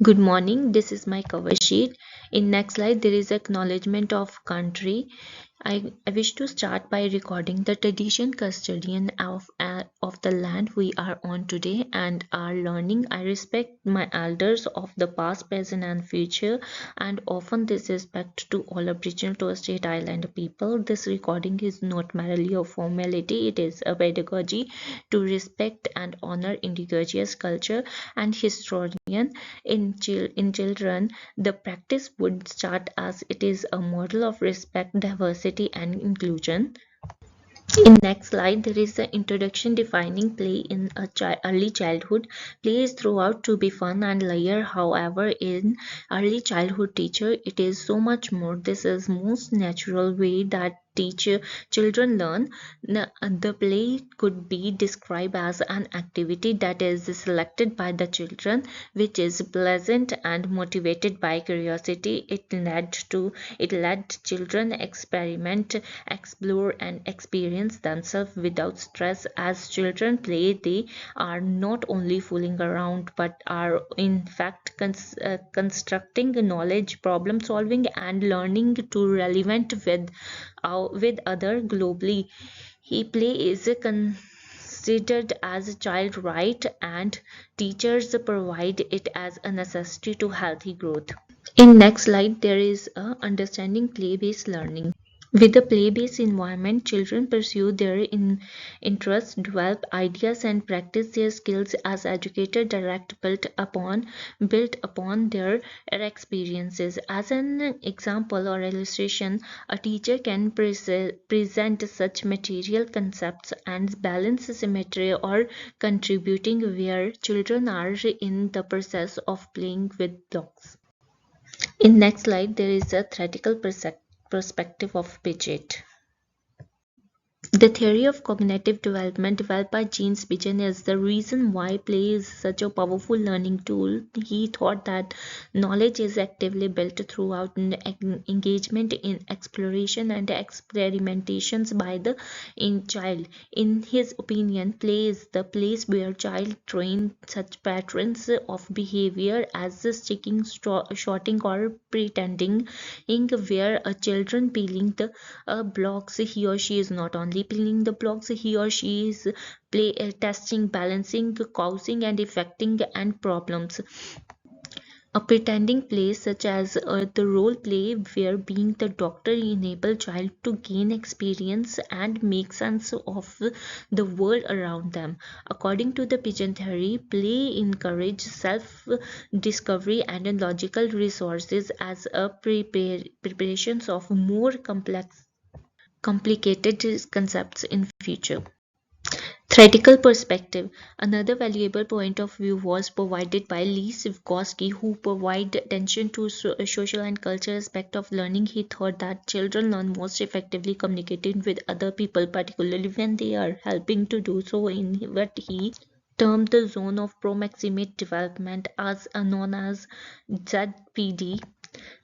Good morning. This is my cover sheet. In next slide, there is acknowledgement of country. I wish to start by recording the tradition custodian of the land we are on today and are learning. I respect my elders of the past, present, and future, and often this respect to all Aboriginal Torres Strait Islander people. This recording is not merely a formality; it is a pedagogy to respect and honor indigenous culture and historian in children. The practice would start as it is a model of respect, diversity, and inclusion. In next slide, there is the introduction defining play in early childhood. Play is throughout to be fun and layer. However, in early childhood teacher, it is so much more. This is most natural way that teacher children learn. The play could be described as an activity that is selected by the children, which is pleasant and motivated by curiosity. It led children experiment, explore, and experience themselves without stress. As children play, they are not only fooling around but are in fact constructing knowledge, problem solving, and learning to relevant with other globally. He play is considered as a child right, and teachers provide it as a necessity to healthy growth. In next slide, there is a understanding play-based learning. With a play-based environment, children pursue their interests, develop ideas, and practice their skills as educators direct built upon their experiences. As an example or illustration, a teacher can present such material concepts and balance symmetry or contributing where children are in the process of playing with blocks. In next slide, there is a theoretical perspective of Piaget. The theory of cognitive development developed by James Piaget is the reason why play is such a powerful learning tool. He thought that knowledge is actively built throughout engagement in exploration and experimentations by the child. In his opinion, play is the place where child train such patterns of behavior as sticking, shorting, or pretending, where a children peeling the blocks. He or she is not only peeling the blocks, he or she is testing, balancing, causing, and effecting and problems. A pretending play such as the role play where being the doctor enable child to gain experience and make sense of the world around them. According to the pigeon theory, play encourages self-discovery and logical resources as a preparations of more complicated concepts in future. Theoretical perspective. Another valuable point of view was provided by Lee Sivkowski, who provided attention to social and cultural aspect of learning. He thought that children learn most effectively communicating with other people, particularly when they are helping to do so in what he termed the zone of proximate development, as known as ZPD.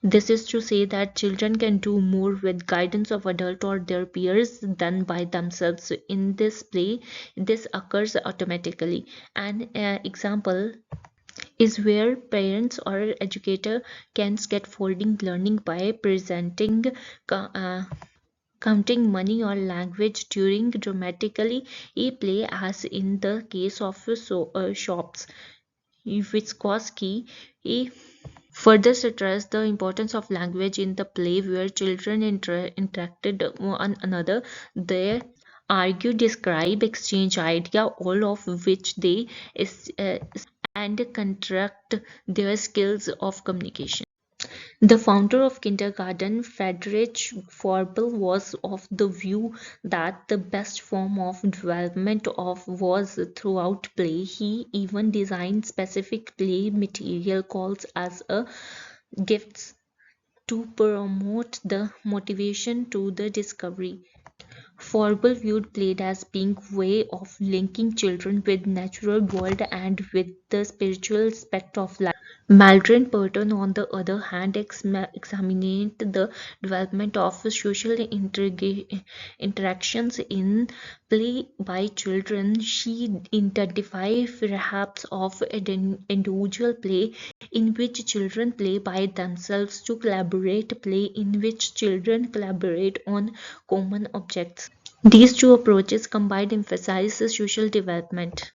This is to say that children can do more with guidance of adult or their peers than by themselves. In this play, this occurs automatically. An example is where parents or educator can scaffolding learning by presenting counting money or language during dramatically a play, as in the case of shops. Vygotsky further stressed the importance of language in the play where children interacted one another. They argue, describe, exchange idea, all of which they and contract their skills of communication. The founder of kindergarten, Friedrich Froebel, was of the view that the best form of development was throughout play. He even designed specific play material called as a gifts to promote the motivation to the discovery. Froebel viewed play as being way of linking children with natural world and with the spiritual aspect of life. Maldron Burton, on the other hand, examined the development of social interactions in play by children. She identified perhaps of individual play in which children play by themselves, to collaborate play in which children collaborate on common objects. These two approaches combined emphasize social development.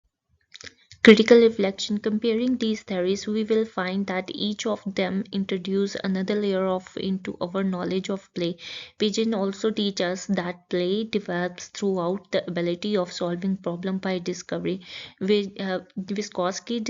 Critical reflection. Comparing these theories, we will find that each of them introduce another layer of into our knowledge of play. Pigeon also teach us that play develops throughout the ability of solving problem by discovery. Vygotsky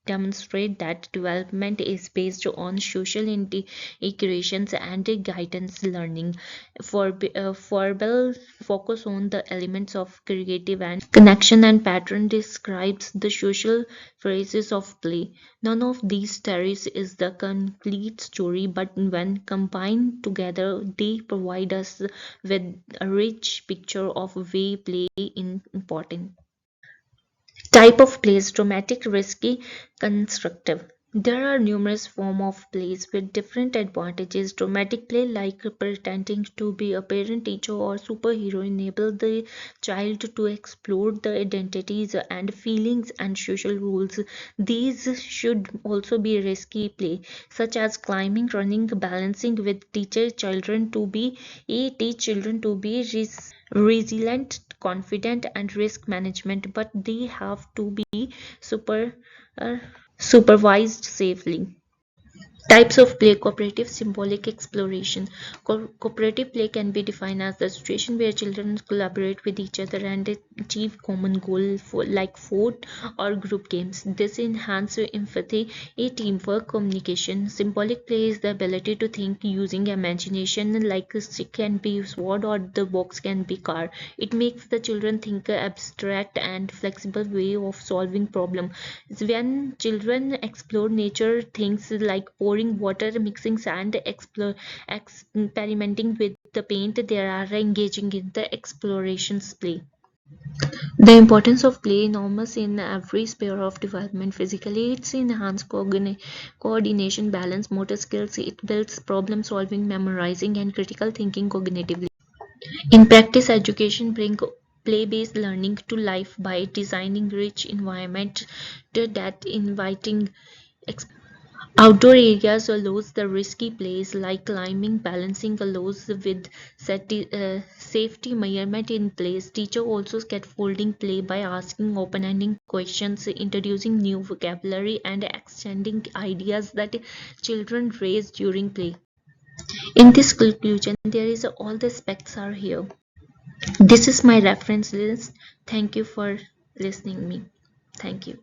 demonstrate that development is based on social integrations and guidance learning. Forbel focus on the elements of creative and connection, and pattern describes the social phases of play. None of these theories is the complete story, but when combined together, they provide us with a rich picture of way play is important. Type of plays: dramatic, risky, constructive. There are numerous forms of plays with different advantages. Dramatic play, like pretending to be a parent, teacher, or superhero, enable the child to explore the identities and feelings and social rules. These should also be risky play, such as climbing, running, balancing, with teach children to be resilient, confident, and risk management, but they have to be super uh, supervised safely. Types of play: cooperative, symbolic, exploration. Cooperative play can be defined as the situation where children collaborate with each other and achieve common goal, like fort or group games. This enhances empathy, teamwork, communication. Symbolic play is the ability to think using imagination, like a stick can be sword or the box can be car. It makes the children think abstract and flexible way of solving problem. When children explore nature, things like pouring water, mixing sand, experimenting with the paint, they are engaging in the explorations play. The importance of play enormous in every sphere of development. Physically, it's enhance coordination, balance, motor skills. It builds problem solving, memorizing, and critical thinking cognitively. In practice, education brings play-based learning to life by designing rich environment that inviting outdoor areas allows the risky plays like climbing, balancing allows with safety measurement in place. Teacher also scaffolding play by asking open-ended questions, introducing new vocabulary, and extending ideas that children raise during play. In this conclusion, there is all the aspects are here. This is my reference list. Thank you for listening me. Thank you.